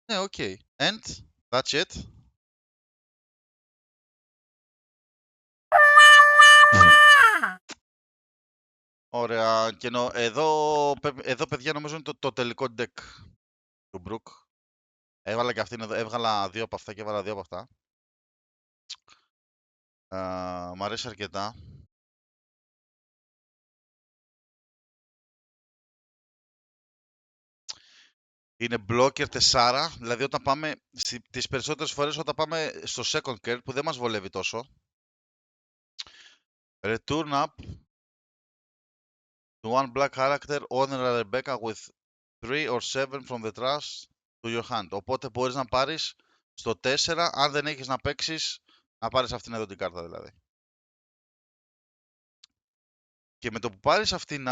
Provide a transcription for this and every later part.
Ναι, οκ. And, that's it. Ωραία. Και εδώ, παιδιά, νομίζω είναι το τελικό deck του Brook. Έβαλα και αυτήν εδώ. Έβγαλα δύο από αυτά και έβαλα δύο από αυτά. Μ' αρέσει αρκετά. Είναι blocker 4, δηλαδή όταν πάμε, τις περισσότερες φορές όταν πάμε στο second curve που δεν μας βολεύει τόσο. Return up to one black character owner Rebecca with 3 or 7 from the trash to your hand. Οπότε μπορείς να πάρεις στο 4, αν δεν έχεις να παίξεις, να πάρεις αυτήν εδώ την κάρτα δηλαδή. Και με το που πάρεις αυτήν,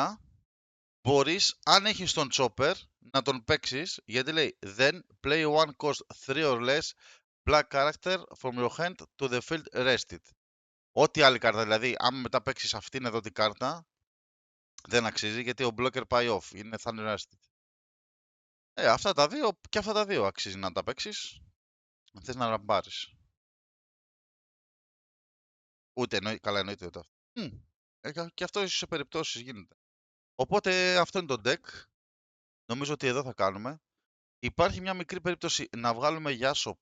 μπορείς, αν έχεις τον chopper, να τον παίξεις, γιατί λέει then play one cost 3 or less black character from your hand to the field rested. Ό,τι άλλη κάρτα, δηλαδή, άμα μετά παίξεις αυτήν εδώ την κάρτα, δεν αξίζει γιατί ο blocker πάει off, είναι thunder rested. Αυτά τα δύο και αυτά τα δύο αξίζει να τα παίξεις. Αν θες να ραμπάρεις. Ούτε καλά εννοείται ούτε αυτό. Και αυτό ίσως σε περιπτώσεις γίνεται. Οπότε αυτό είναι το deck. Νομίζω ότι εδώ θα κάνουμε. Υπάρχει μια μικρή περίπτωση να βγάλουμε Yasop.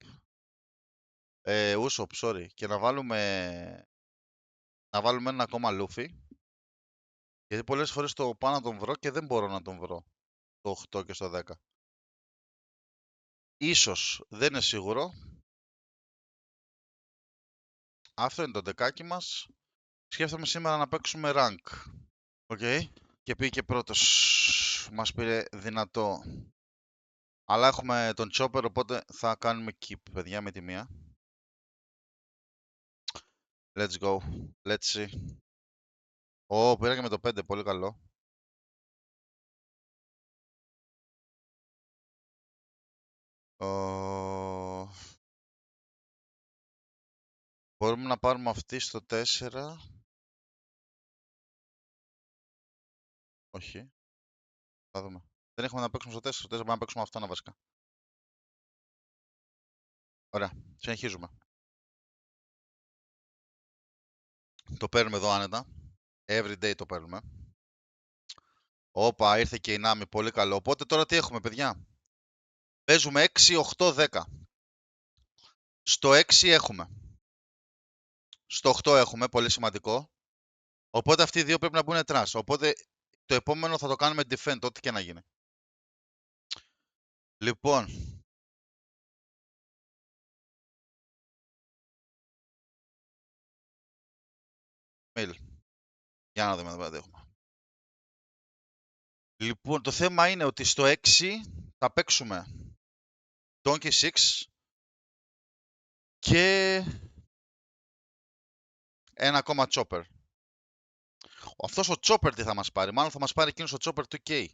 Usopp, sorry. Και να βάλουμε ένα ακόμα Luffy. Γιατί πολλές φορές το πάω να τον βρω και δεν μπορώ να τον βρω. Το 8 και στο 10. Ίσως, δεν είναι σίγουρο. Αυτό είναι το δεκάκι μας. Σκέφτομαι σήμερα να παίξουμε rank. Οκ. Και πήγε και πρώτος. Μας πήρε δυνατό. Αλλά έχουμε τον chopper, οπότε θα κάνουμε keep, παιδιά, με τη μία. Let's go. Let's see. Πήρα και με το 5, πολύ καλό. Μπορούμε να πάρουμε αυτή στο 4. Όχι. Θα δούμε. Δεν έχουμε να παίξουμε στο 4. Στο 4 μπορούμε να παίξουμε αυτό βασικά. Ωραία. Συνεχίζουμε. Το παίρνουμε εδώ άνετα. Everyday το παίρνουμε. Όπα, ήρθε και η Nami. Πολύ καλό. Οπότε τώρα τι έχουμε, παιδιά. Παίζουμε 6, 8, 10. Στο 6 έχουμε. Στο 8 έχουμε. Πολύ σημαντικό. Οπότε αυτοί οι δύο πρέπει να μπουν trash. Οπότε το επόμενο θα το κάνουμε defend, ό,τι και να γίνει. Λοιπόν. Mail. Για να δούμε εδώ πέρα τι έχουμε. Λοιπόν, το θέμα είναι ότι στο 6 θα παίξουμε Donkey 6 και ένα ακόμα Chopper. Αυτός ο Chopper τι θα μας πάρει? Μάλλον θα μας πάρει εκείνος ο Chopper του K.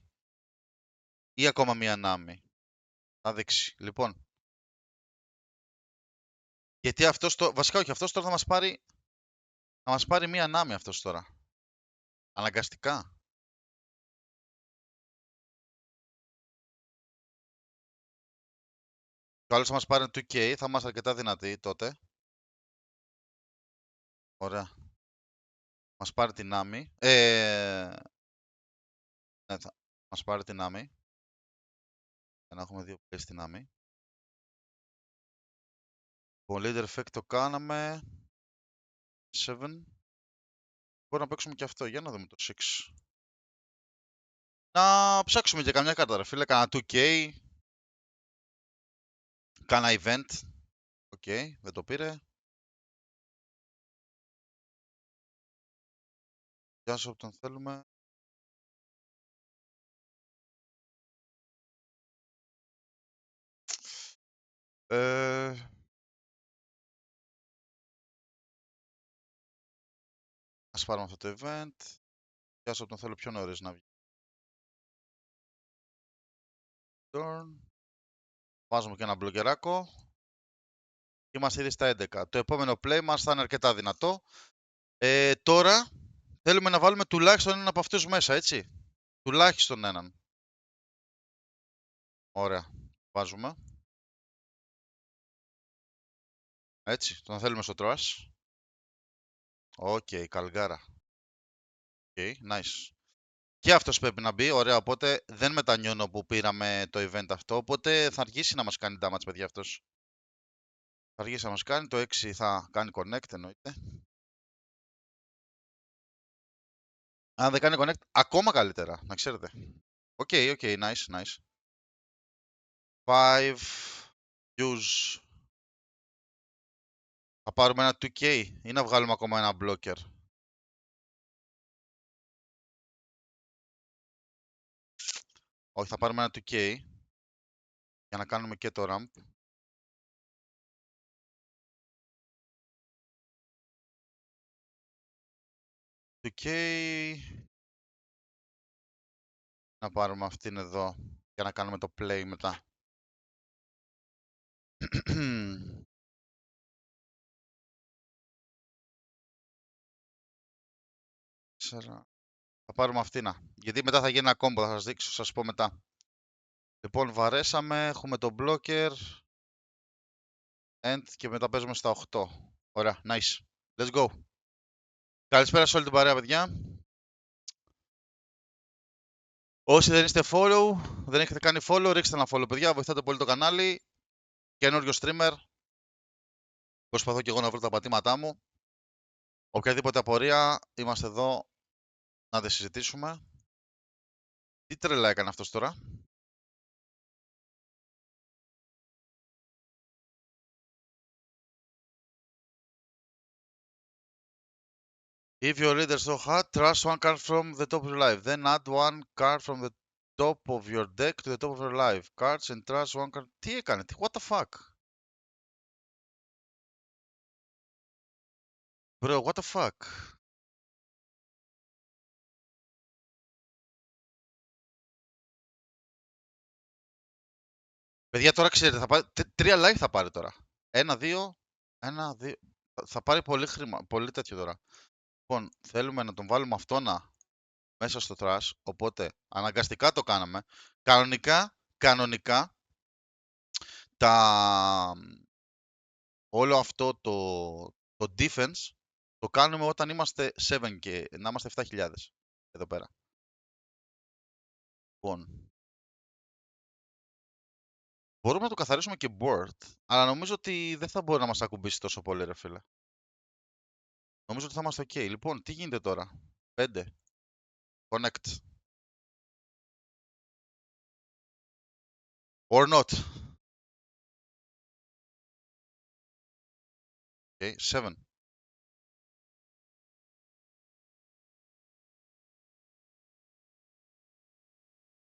Ή ακόμα μία Nami. Θα δείξει. Λοιπόν. Γιατί αυτός βασικά όχι, αυτός τώρα θα μας πάρει μία Nami αυτός τώρα. Αναγκαστικά. Το άλλο θα μας πάρει 2K, θα είμαστε αρκετά δυνατοί τότε. Ωραία. Μας πάρει την Nami. Ναι, θα μας πάρει την Nami. Για να έχουμε δύο plays στην Nami. Το leader effect το κάναμε. 7. Μπορούμε να παίξουμε και αυτό. Για να δούμε το 6. Να ψάξουμε και καμιά κάρτα, ρε φίλε. Κάνα 2K. Κάνα event. Οκ, δεν το πήρε. Γεια σου, όποιον θέλουμε. Ας πάρουμε αυτό το event. Γεια σου, όποιον θέλω πιο νωρίς να βγει. Turn. Βάζουμε και ένα μπλοκεράκο. Και είμαστε ήδη στα 11. Το επόμενο play μας θα είναι αρκετά δυνατό. Τώρα θέλουμε να βάλουμε τουλάχιστον έναν από αυτούς μέσα, έτσι. Τουλάχιστον έναν. Ωραία. Βάζουμε. Έτσι, τον θέλουμε στο trash. Οκ, Καλγάρα. Οκ, nice. Και αυτός πρέπει να μπει, ωραία, οπότε δεν μετανιώνω που πήραμε το event αυτό, οπότε θα αργήσει να μας κάνει damage, παιδιά, αυτός. Θα αργήσει να μας κάνει, το 6 θα κάνει connect, εννοείται. Αν δεν κάνει connect, ακόμα καλύτερα, να ξέρετε. Οκ, nice, nice. 5, use. Θα πάρουμε ένα 2K ή να βγάλουμε ακόμα ένα blocker. Όχι, θα πάρουμε ένα 2K για να κάνουμε και το ramp. 2K. Να πάρουμε αυτήν εδώ για να κάνουμε το play μετά. Θα πάρουμε αυτήν. Γιατί μετά θα γίνει ένα combo, θα σας δείξω, σας πω μετά. Λοιπόν, βαρέσαμε, έχουμε το blocker. End και μετά παίζουμε στα 8. Ωραία, nice. Let's go. Καλησπέρα σε όλη την παρέα, παιδιά. Όσοι δεν είστε follow, δεν έχετε κάνει follow, ρίξτε ένα follow, παιδιά. Βοηθάτε πολύ το κανάλι. Καινούριο streamer. Προσπαθώ και εγώ να βρω τα πατήματά μου. Οποιαδήποτε απορία, είμαστε εδώ να τη συζητήσουμε. Τι τρελά έκανε αυτός τώρα. If your leader is so hot, trash one card from the top of your life. Then add one card from the top of your deck to the top of your life. Cards and trash one card. Τι έκανε, what the fuck. Bro, what the fuck. Παιδιά, τώρα ξέρετε, θα πάρει, 3 like θα πάρει τώρα. 1, 2, 1, 2. Θα πάρει πολύ χρήμα, πολύ τέτοιο τώρα. Λοιπόν, θέλουμε να τον βάλουμε αυτόνα μέσα στο trash, οπότε αναγκαστικά το κάναμε. Κανονικά, όλο αυτό το defense το κάνουμε όταν είμαστε 7 και να είμαστε 7.000 εδώ πέρα. Λοιπόν, μπορούμε να το καθαρίσουμε και board, αλλά νομίζω ότι δεν θα μπορεί να μας ακουμπήσει τόσο πολύ, ρε φίλε. Νομίζω ότι θα είμαστε ok. Λοιπόν, τι γίνεται τώρα. 5. Connect. Or not. Okay, 7.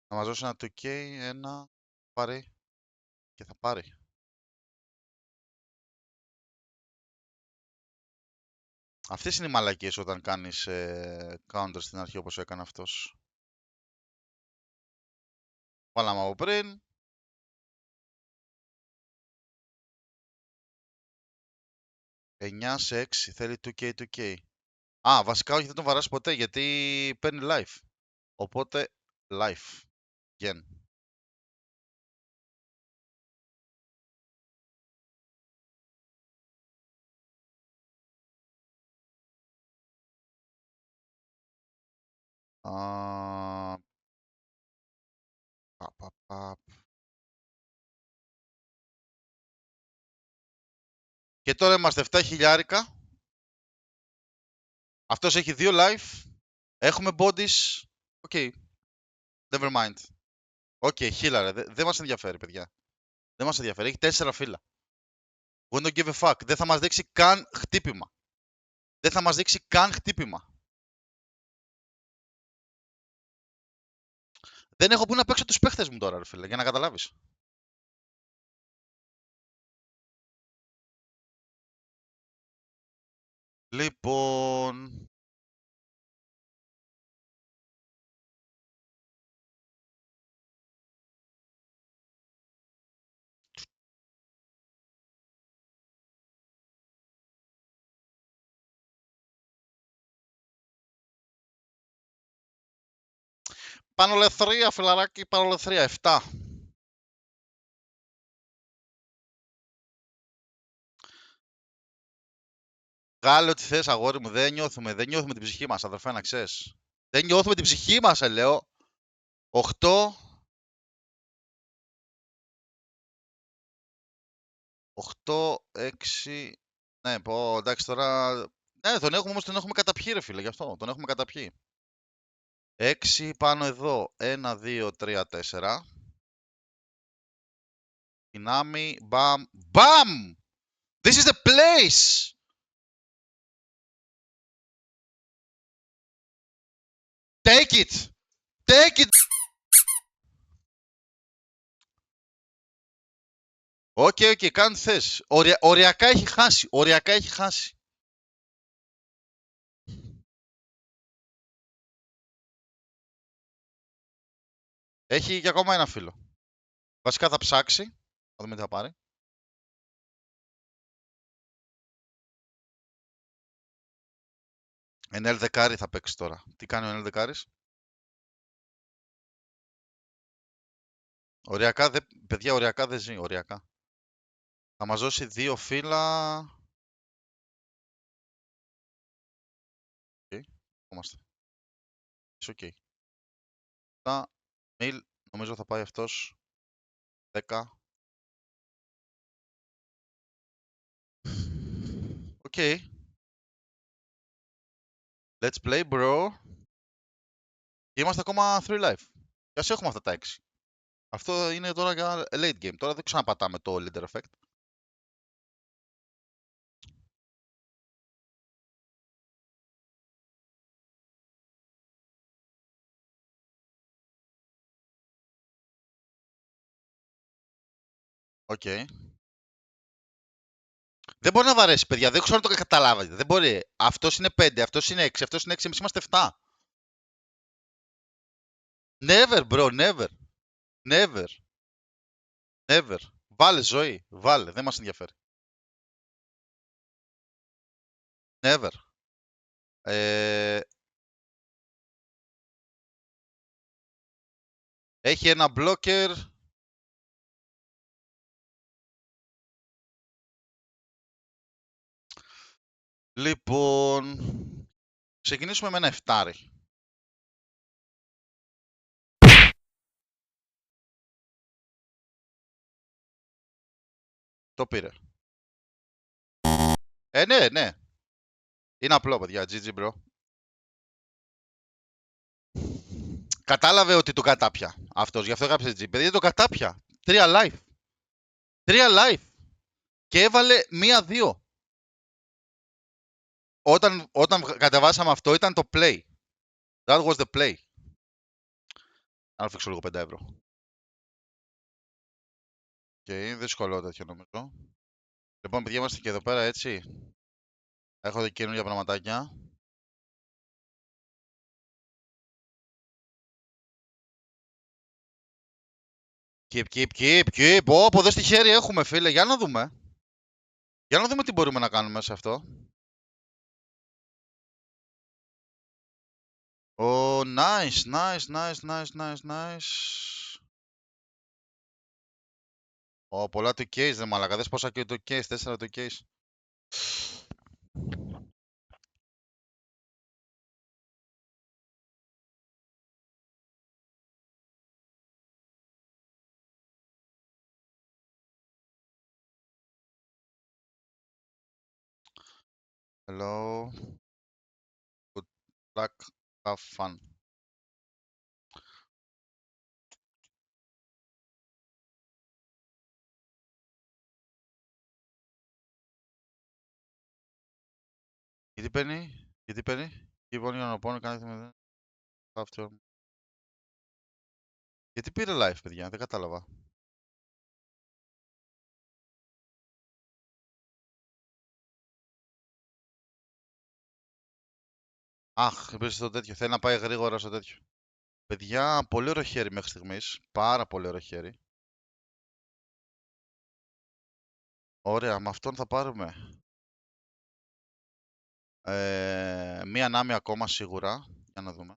Θα μας δώσει ένα 2K, ένα, πάρει και θα πάρει. Αυτές είναι οι μαλακίες όταν κάνεις counter στην αρχή όπως έκανε αυτός. Βάλαμε από πριν. «9 σε 6, θέλει 2K, 2K». Α, βασικά όχι, δεν τον βαράς ποτέ γιατί παίρνει life. Οπότε, life. Gen. Και τώρα είμαστε 7 χιλιάρικα. Αυτός έχει 2 life. Έχουμε bodies. Οκ. Never mind. Οκ, χίλαρε. Δεν μας ενδιαφέρει, παιδιά. Δεν μας ενδιαφέρει. Έχει 4 φύλλα. We don't give a fuck. Δεν θα μας δείξει καν χτύπημα. Δεν θα μας δείξει καν χτύπημα. Δεν έχω που να παίξω τους παίχτες μου τώρα, ρε φίλε, για να καταλάβεις. Λοιπόν... Πανολεθρία, φιλαράκι, πανολεθρία. 7. Βγάλε ό,τι θες, αγόρι μου. Δεν νιώθουμε την ψυχή μας, αδερφέ, να ξέρεις. Δεν νιώθουμε την ψυχή μας, λέω. 8. 8, 6. Ναι, πω, εντάξει τώρα. Ναι, τον έχουμε καταπιεί, ρε φίλε, γι' αυτό. Τον έχουμε καταπιεί. 6 πάνω εδώ. 1, 2, 3, 4. Δυνάμει. Μπαμ. Μπαμ! This is the place! Take it! Take it! Οκ, κάνε τι θες. Οριακά έχει χάσει. Οριακά έχει χάσει. Έχει και ακόμα ένα φίλο. Βασικά θα ψάξει. Θα δούμε τι θα πάρει. Ενέλ δεκάρι θα παίξει τώρα. Τι κάνει ο Ενέλ δεκάρης? Οριακά, παιδιά, οριακά δεν ζει. Οριακά. Θα μας δώσει 2 φύλλα. Οκ. Είμαστε. It's ok. Τα Μιλ, νομίζω θα πάει αυτός. 10. Οκ. Let's play, bro. Και είμαστε ακόμα 3 live. Και ας έχουμε αυτά τα 6. Αυτό είναι τώρα για late game. Τώρα δεν ξαναπατάμε το leader effect. Οκ. Δεν μπορεί να βαρέσει, παιδιά. Δεν ξέρω αν το καταλάβατε. Δεν μπορεί. Αυτός είναι 5, αυτός είναι 6, αυτός είναι 6, εμείς είμαστε 7. Never, bro, never. Never. Never. Βάλε ζωή. Βάλε. Δεν μας ενδιαφέρει. Never. Έχει ένα blocker. Λοιπόν, ξεκινήσουμε με ένα 7. Το πήρε. Ναι, ναι. Είναι απλό, παιδιά. GG, bro. Κατάλαβε ότι το κατάπια αυτός. Γι' αυτό έγραψε G. Παιδιά, το κατάπια. 3 life. 3 life. Και έβαλε 1-2. Όταν κατεβάσαμε αυτό ήταν το play. That was the play. Να φίξω λίγο 5 ευρώ. Και δύσκολο τέτοιο νομίζω. Λοιπόν, παιδιά, είμαστε και εδώ πέρα, έτσι. Έχω δει καινούργια πραγματάκια. Keep. Πω, δες τι χέρι έχουμε, φίλε. Για να δούμε. Για να δούμε τι μπορούμε να κάνουμε σε αυτό. Oh, nice. Πολλά του case, δε μαλακα. Δες πόσα και το case, 4 το case. Hello. Good luck. Have fun. Γιατί παίρνει. Keep on your opponent, κάνει after. Γιατί πήρε live, παιδιά, δεν κατάλαβα. Αχ, έπαιζε στο τέτοιο. Θέλει να πάει γρήγορα στο τέτοιο. Παιδιά, πολύ ωραίο χέρι μέχρι στιγμής. Πάρα πολύ ωραίο χέρι. Ωραία, με αυτόν θα πάρουμε. Μία νάμι ακόμα σίγουρα. Για να δούμε.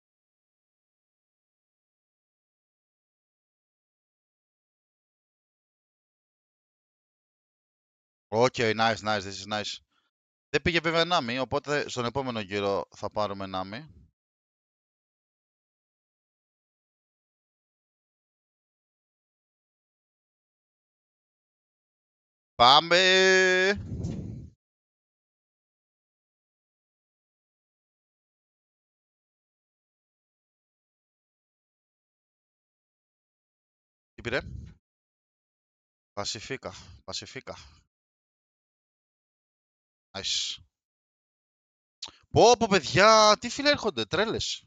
Okay, nice. This is nice. Δεν πήγε βέβαια Nami, οπότε στον επόμενο γύρο θα πάρουμε Nami. Πάμε! Τι πήρε? Πασιφίκα. Πασιφίκα. Nice. Πω, παιδιά, τι φίλοι έρχονται, τρέλες.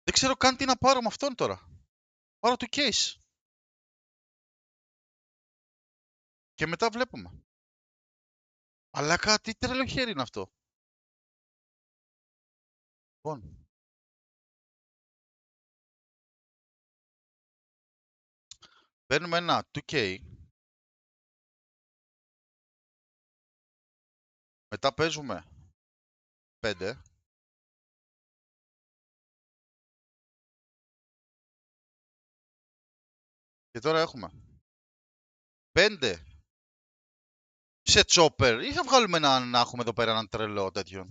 Δεν ξέρω καν τι να πάρω με αυτόν τώρα. Πάρω το case. Και μετά βλέπουμε. Αλλά τι τρελό χέρι είναι αυτό. Λοιπόν. Παίρνουμε ένα 2K. Μετά παίζουμε 5. Και τώρα έχουμε 5 σε chopper. Ή θα βγάλουμε να έχουμε εδώ πέρα έναν τρελό τέτοιο.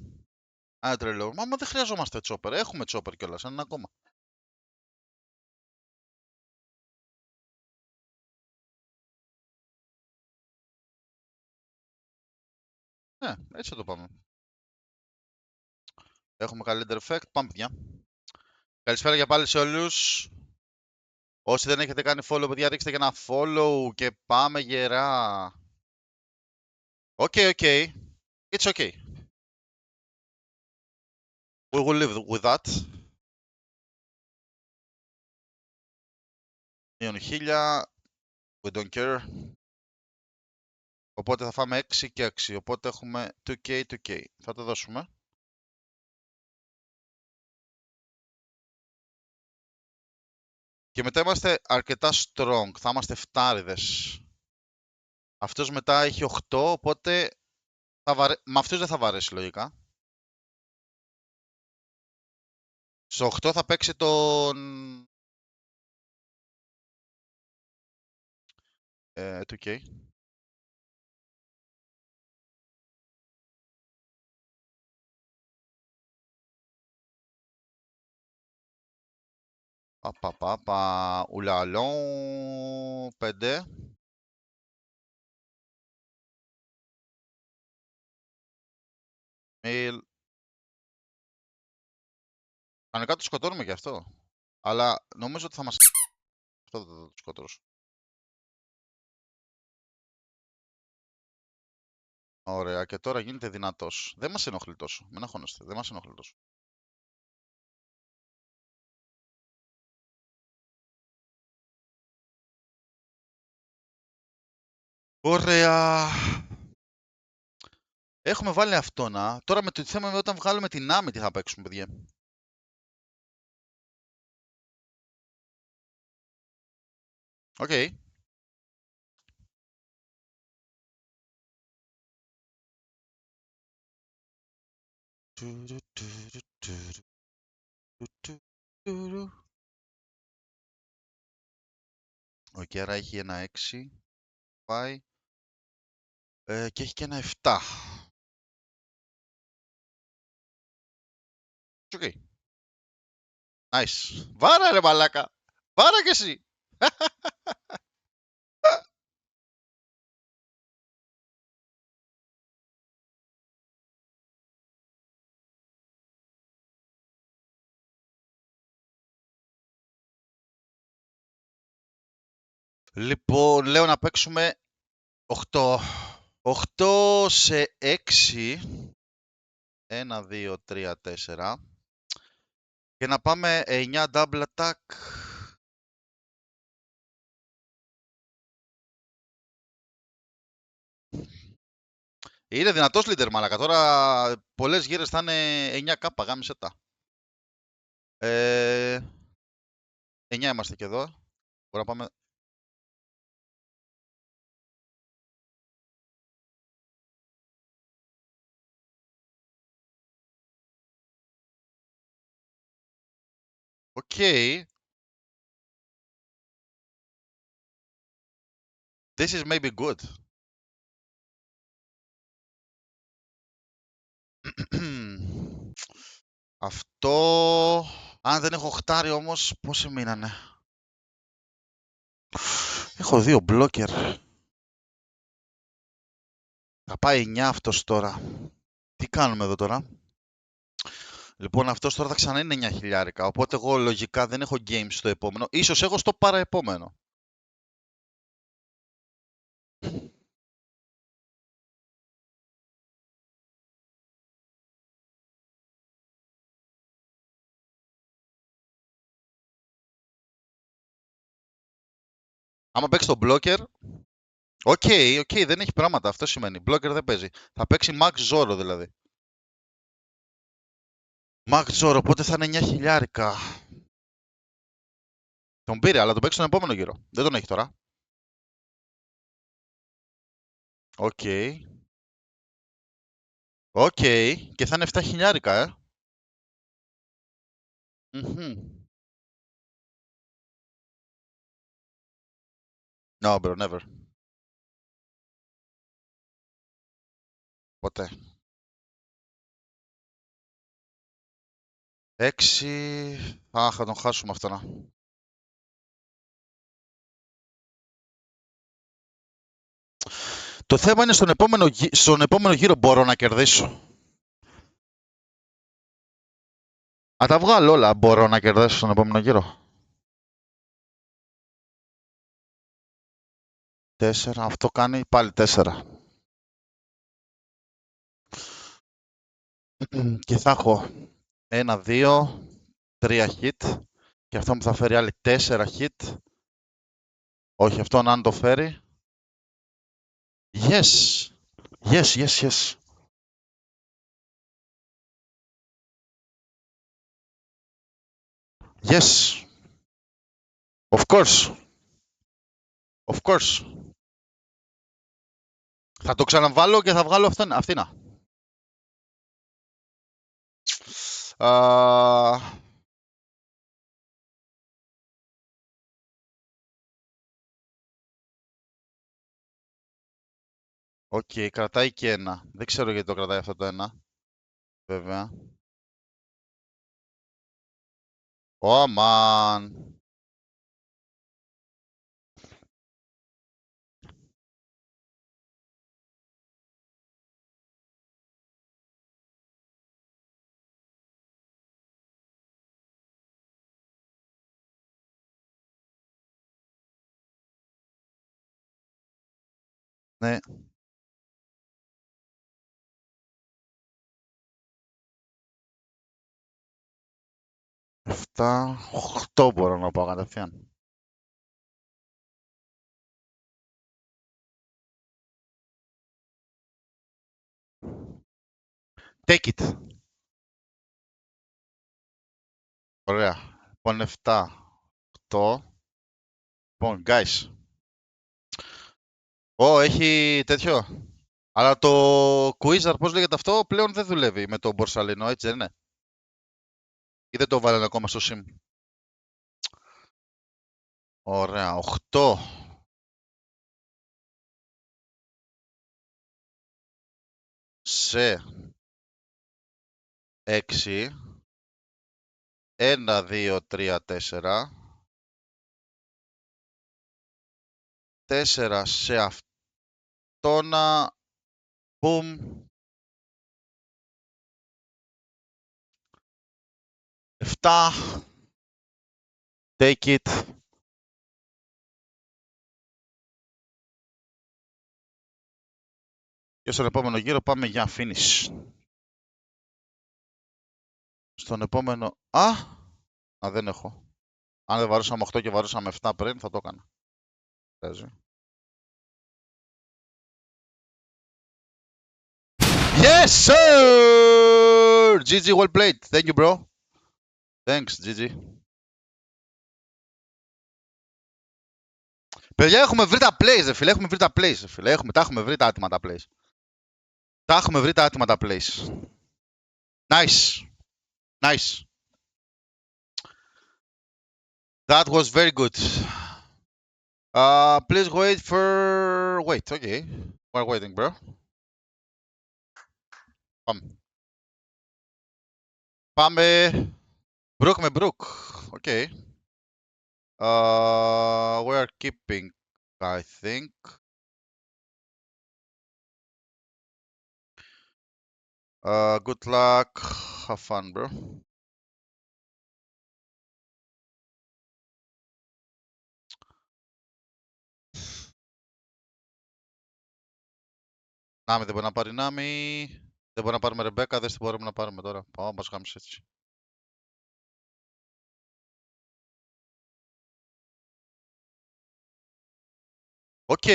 Ένα τρελό. Μα δεν χρειαζόμαστε chopper. Έχουμε chopper κιόλας. Έναν ακόμα. Ναι, έτσι θα το πάμε. Έχουμε καλύτερο effect. Πάμε, παιδιά. Καλησπέρα για πάλι σε όλους. Όσοι δεν έχετε κάνει follow, παιδιά, ρίξτε και ένα follow και πάμε γερά. Okay. It's okay. We will live with that. Μείον 1000. We don't care. Οπότε θα φάμε 6 και 6. Οπότε έχουμε 2K. Θα το δώσουμε. Και μετά είμαστε αρκετά strong. Θα είμαστε φτάριδες. Αυτός μετά έχει 8, οπότε με αυτούς δεν θα βαρέσει λογικά. Στο 8 θα παίξει τον 2K. Ουλαλό. 5. Κανονικά το σκοτώνουμε και αυτό. Αλλά νομίζω ότι θα μας... Αυτό θα το σκοτώσω. Ωραία, και τώρα γίνεται δυνατός. Δεν μας ενοχλεί τόσο. Μην αγχώνεστε, δεν μας ενοχλεί τόσο. Ωραία. Έχουμε βάλει αυτό να. Τώρα με το θέμα με όταν βγάλουμε την Nami τι θα παίξουμε, παιδιά. Οκ. Ο Κέρα έχει ένα 6. Πάει. Και έχει και ένα 7. Οκ. Nice. Βάρα ρε μαλάκα. Βάρα κι εσύ. Λοιπόν, λέω να παίξουμε 8. 8 σε 6. 1, 2, 3, 4. Και να πάμε 9 double attack. Είναι δυνατός leader μαλακα. Τώρα πολλές γύρες θα είναι 9k, γάμισε τα. 9 είμαστε και εδώ. Μπορούμε να πάμε... Οκ. This is maybe good. Αυτό... Αν δεν έχω χτάρει όμως, πόσοι μείνανε. Έχω 2 μπλόκερ. Θα πάει 9 αυτός τώρα. Τι κάνουμε εδώ τώρα. Λοιπόν, αυτός τώρα θα ξανά είναι 9 χιλιάρικα. Οπότε εγώ λογικά δεν έχω games στο επόμενο. Ίσως έχω στο παραεπόμενο. Άμα παίξει το blocker, οκ, δεν έχει πράγματα. Αυτό σημαίνει. Blocker δεν παίζει. Θα παίξει Max Zoro δηλαδή. Max Zoro, οπότε θα είναι 9 χιλιάρικα. Τον πήρε, αλλά τον παίξει στον επόμενο γύρο. Δεν τον έχει τώρα. Οκ. Οκ. Και θα είναι 7 χιλιάρικα, No, bro, never. Ποτέ. 6. Αχ, θα τον χάσουμε αυτό να. Το θέμα είναι στον επόμενο γύρο μπορώ να κερδίσω. Αν τα βγάλω όλα, μπορώ να κερδίσω στον επόμενο γύρο. 4, αυτό κάνει πάλι 4. Και θα έχω 1, 2, 3 hit. Και αυτό μου θα φέρει άλλη 4 hit. Όχι, αυτόν αν το φέρει. Yes! Yes. Yes! Of course. Θα το ξαναβάλω και θα βγάλω αυτήνα. Οκ, κρατάει και 1. Δεν ξέρω γιατί το κρατάει αυτό το 1. Βέβαια. Oh, man. Ναι. 7, 8 μπορώ να πάω κατευθείαν. Take it. Ωραία. Λοιπόν, 7, 8. Λοιπόν, guys. Έχει τέτοιο. Αλλά το Quizar, πώς λέγεται αυτό, πλέον δεν δουλεύει με το Μπορσαλίνο, έτσι δεν είναι. Ή δεν το βάλανε ακόμα στο SIM. Ωραία, 8. Σε 6. 1, 2, 3, 4. 4 σε αυτόνα. Boom. 7. Take it. Και στον επόμενο γύρο πάμε για finish. Στον επόμενο... δεν έχω. Αν δεν βαρούσαμε 8 και βαρούσαμε 7 πριν, θα το έκανα. Yes, sir! GG, well played. Thank you, bro. Thanks, GG. Παιδιά, έχουμε βρει τα plays, ρε φίλε. Έχουμε βρει τα plays, ρε φίλε. Τα έχουμε βρει τα άτομα τα plays. Τα έχουμε βρει τα άτομα τα plays. Nice. Nice. That was very good. Please wait for... Wait, okay. We're waiting, bro. Πάμε. Πάμε. Brook με Brook. Οκ. We are keeping, I think. Good luck. Have fun, bro. Νάμι δεν μπορεί να πάρει Νάμι. Δεν μπορεί να πάρουμε Ρεμπέκα, δεν μπορούμε να πάρουμε τώρα. Πάω, μας γάμισε έτσι. Οκ.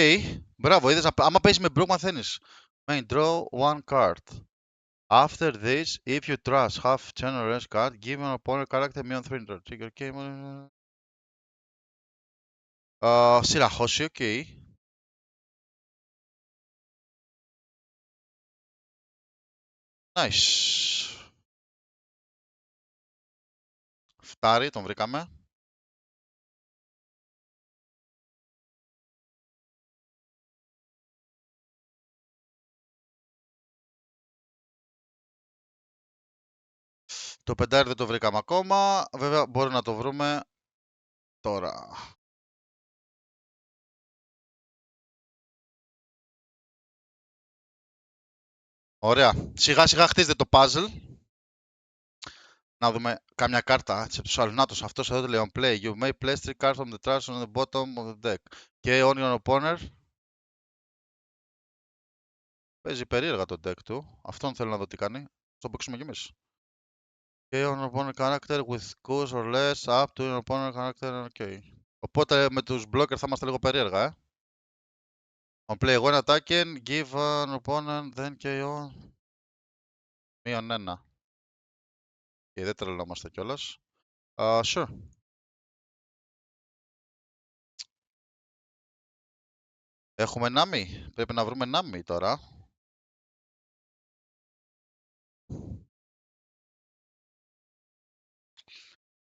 Μπράβο, είδες, άμα παίζεις με Brook μαθαίνεις. Main draw one card. After this, if you trust half generous card, give an opponent character μείον 300. Trigger game. Σειραχώσει, οκ. Nice. Φτάρι, τον βρήκαμε. Το πεντάρι δεν το βρήκαμε ακόμα. Βέβαια, μπορεί να το βρούμε τώρα. Ωραία. Σιγά σιγά χτίζεται το puzzle. Να δούμε κάμια κάρτα έτσι από τους άλλους. Νάτος, αυτός εδώ το λέει on play. You may place 3 cards from the trash on the bottom of the deck. Και on your opponent. Παίζει περίεργα το deck του. Αυτόν θέλω να δω τι κάνει. Το παίξουμε κι εμείς. Και on your opponent character with cost or less up to your opponent character. Okay. Οπότε με τους blocker θα είμαστε λίγο περίεργα, On play one attack, give an opponent, then KO. Μείον 1. Και δεν τρελόμαστε κιόλας. Sure. Έχουμε Nami. Πρέπει να βρούμε Nami τώρα.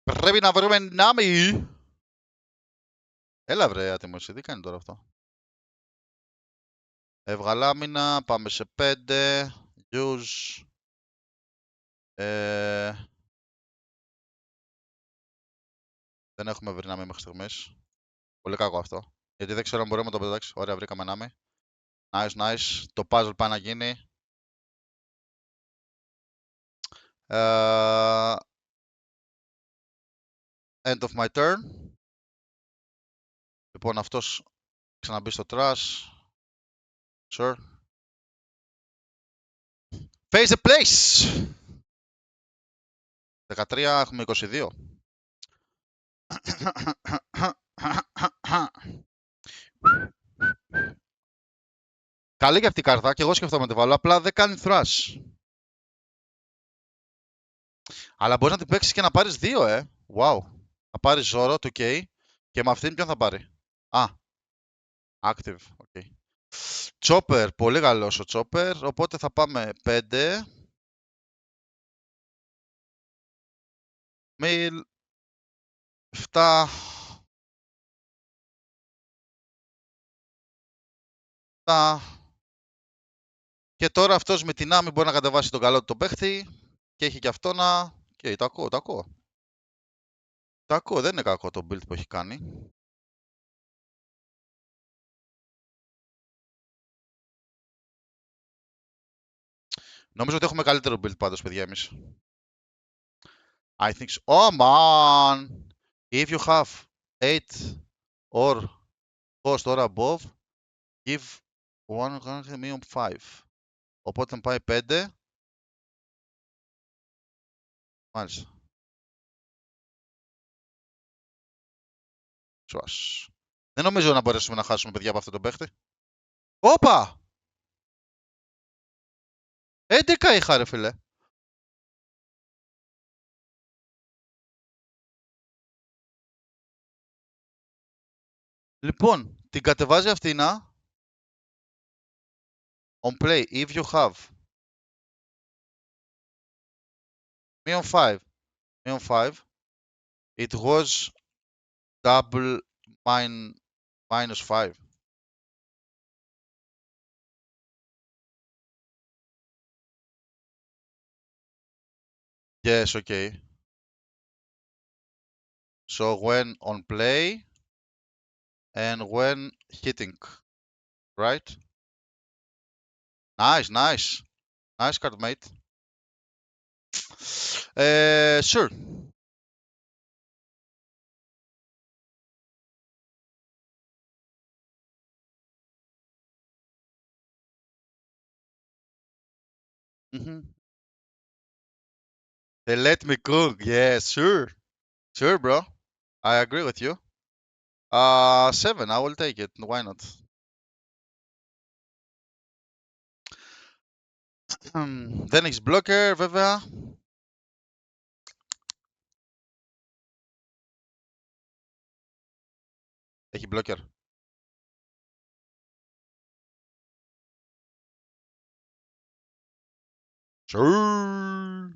Πρέπει να βρούμε Nami. Έλα βρε άτιμο εσύ, τι κάνει τώρα αυτό. Έβγαλα άμυνα, πάμε σε 5. Use. Δεν έχουμε βρει Nami μέχρι στιγμής. Πολύ κακό αυτό. Γιατί δεν ξέρω αν μπορούμε να το πετάξει. Ωραία, βρήκαμε Nami. Nice, nice. Το puzzle πάει να γίνει. End of my turn. Λοιπόν, αυτός ξαναμπεί στο trash. Sure. Face the place! 13, έχουμε 22. Καλή και αυτή η κάρτα και εγώ σκεφτόμαι να τη βάλω, απλά δεν κάνει thrash. Αλλά μπορείς να την παίξεις και να πάρεις 2, Wow. Θα πάρεις Zoro, 2K, και με αυτήν ποιον θα πάρει. Active, ok. Chopper, πολύ καλός ο Chopper, οπότε θα πάμε 5. Mail 7. Και τώρα αυτός με την άμυ μπορεί να κατεβάσει τον καλό του τον παίχτη και έχει και αυτό να... Και το ακούω, το ακούω. Το ακούω, δεν είναι κακό το build που έχει κάνει. Νομίζω ότι έχουμε καλύτερο build πάντως, παιδιά, εμείς. I think so. Oh, man! If you have 8 or cost or above, give 1 minimum 5. Οπότε αν πάει 5... Μάλιστα. Σουάς. Δεν νομίζω να μπορέσουμε να χάσουμε, παιδιά, από αυτό το παίχτη. Όπα! 11 είχα, ρε φίλε. Λοιπόν, την κατεβάζει αυτή να... On play, if you have... Μείον 5. Μείον 5. It was double minus 5. Yes, okay. So when on play and when hitting, right? Nice, nice. Nice card, mate. Sure. Mm-hmm. They let me cook. Yes, sure. Sure, bro. I agree with you. 7. I will take it. Why not? Δεν έχεις blocker, βέβαια. Έχει blocker. Sure.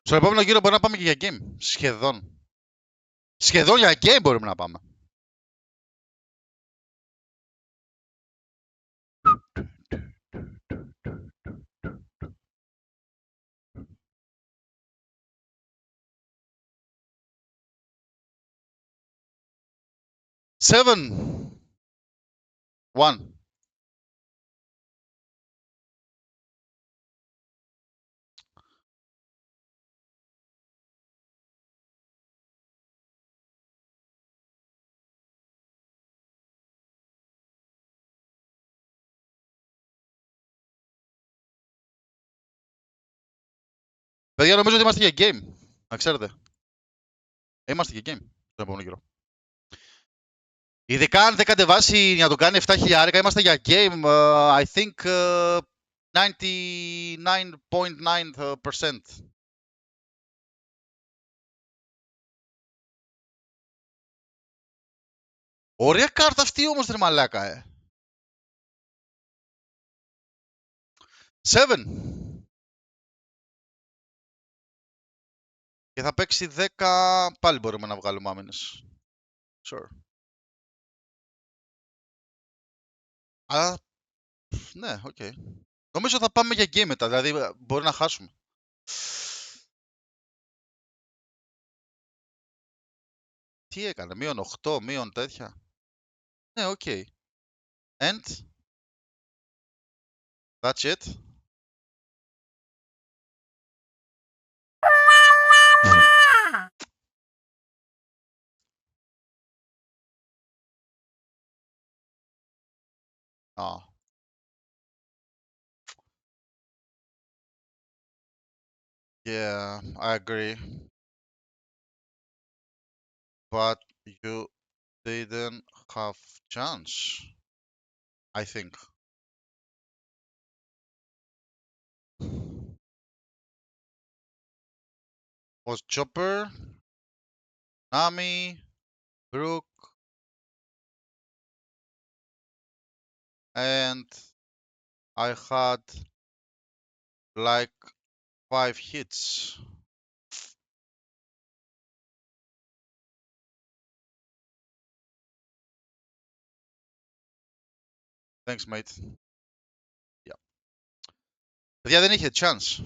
Στο επόμενο γύρο μπορεί να πάμε και για game. Σχεδόν. Σχεδόν για game μπορούμε να πάμε. Seven. One. Παιδιά, νομίζω ότι είμαστε για game. Να ξέρετε. Είμαστε για game. Στον επόμενο γύρο. Ειδικά αν δεν κατεβάσει να το κάνει 7.000, είμαστε για game. I think 99.9%. Ωραία κάρτα αυτή όμως, ρε μαλάκα, 7. Και θα παίξει 10, πάλι μπορούμε να βγάλουμε άμυνες. Sure. Αλλά, ναι, οκ. Okay. Νομίζω θα πάμε για game μετά, δηλαδή μπορεί να χάσουμε. Τι έκανε, μείον 8, μείον τέτοια. Ναι, οκ. Okay. And, that's it. Oh. Yeah, I agree. But you didn't have chance, I think. Was Chopper, Nami, Brook, and I had like 5 hits. Thanks, mate. Yeah. Παιδιά, δεν είχε chance.